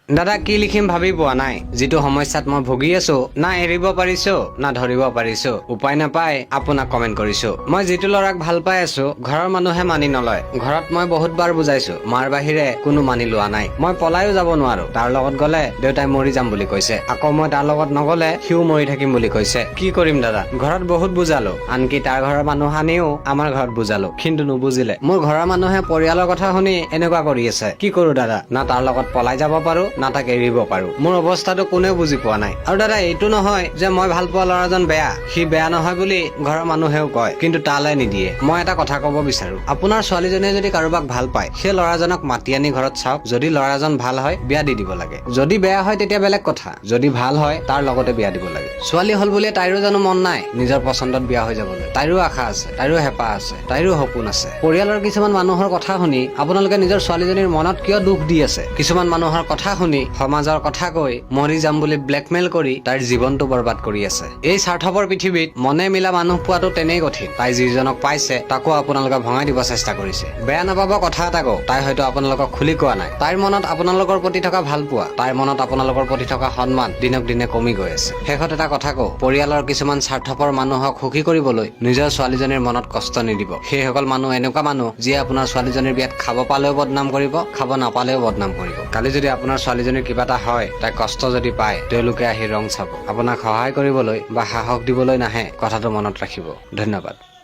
দাদা কি লিখিম ভাবি পোৱা নাই। যিটো সমস্যাত মই ভুগি আছো, না এৰিব পাৰিছো না ধৰিব পাৰিছো। উপায় নাপাই আপোনাক কমেন্ট কৰিছো। মই যিটো ল'ৰাক ভাল পাই আছো, ঘৰৰ মানুহে মানি নলয়। ঘৰত মই বহুতবাৰ বুজাইছো, মাৰ বাহিৰে কোনো মানি লোৱা নাই। মই পলাইও যাব নোৱাৰো। তাৰ লগত গলে দেউতাই মৰি যাম বুলি কৈছে। আকৌ মই তাৰ লগত নগলে সিও মৰি থাকিম বুলি কৈছে। কি কৰিম দাদা? ঘৰত বহুত বুজালো, আনকি তাৰ ঘৰৰ মানুহ আনিও আমাৰ ঘৰত বুজালো, কিন্তু নুবুজিলে। মোৰ ঘৰৰ মানুহে পৰিয়ালৰ কথা শুনি এনেকুৱা কৰি আছে। কি কৰো দাদা? না তাৰ লগত পলাই যাব পাৰো না তাক এৰিব পাৰো। মোৰ অৱস্থাটো কোনেও বুজি পোৱা নাই। আৰু দাদা এইটো নহয় যে মই ভাল পোৱা ল'ৰাজন বেয়া, সি বেয়া নহয় বুলি ঘৰৰ মানুহেও কয়, কিন্তু তালৈ নিদিয়ে। মই এটা কথা কব বিচাৰো, আপোনাৰ ছোৱালীজনীয়ে যদি কাৰোবাক ভাল পায়, সেই ল'ৰাজনক মাতি আনি ঘৰত চাওক। যদি ল'ৰাজন ভাল হয় বিয়া দি দিব লাগে। যদি বেয়া হয় তেতিয়া বেলেগ কথা। যদি ভাল হয় তাৰ লগতে বিয়া দিব লাগে। ছোৱালী হল বুলিয়ে তাইৰো জানো মন নাই নিজৰ পচন্দত বিয়া হৈ যাবলৈ? তাইৰো আশা আছে, তাইৰো হেঁপাহ আছে, তাইৰো সপোন আছে। পৰিয়ালৰ কিছুমান মানুহৰ কথা শুনি আপোনালোকে নিজৰ ছোৱালীজনীৰ মনত কিয় দুখ দি আছে? কিছুমান মানুহৰ কথা শুনি, সমাজৰ কথা কৈ, মৰি যাম বুলি ব্লেকমেইল কৰি তাইৰ জীৱনটো বৰবাদ কৰি আছে। এই স্বাৰ্থপৰ পৃথিৱীত মনে মিলা মানুহ পোৱাটো তেনেই কঠিন। তাই যিজনক পাইছে তাকো আপোনালোকে ভঙাই দিব চেষ্টা কৰিছে। বেয়া নাপাব কথা এটা কওঁ, তাই হয়তো আপোনালোকক খুলি কোৱা নাই। তাইৰ মনত আপোনালোকৰ প্ৰতি থকা ভাল পোৱা, তাইৰ মনত আপোনালোকৰ প্ৰতি থকা সন্মান দিনক দিনে কমি গৈ আছে। শেষত এটা কথা কওঁ, পৰিয়ালৰ কিছুমান স্বাৰ্থপৰ মানুহক সুখী কৰিবলৈ নিজৰ ছোৱালীজনীৰ মনত কষ্ট নিদিব। সেইসকল মানুহ এনেকুৱা মানুহ যিয়ে আপোনাৰ ছোৱালীজনীৰ বিয়াত খাব পালেও বদনাম কৰিব, খাব নাপালেও বদনাম কৰিব। কালি যদি আপোনাৰ ছোৱালীজনীৰ কিবা এটা হয়, তাই কষ্ট যদি পায়, তেওঁলোকে আহি ৰং চাব। আপোনাক সহায় কৰিবলৈ বা সাহস দিবলৈ নাহে। কথাটো মনত ৰাখিব। ধন্যবাদ।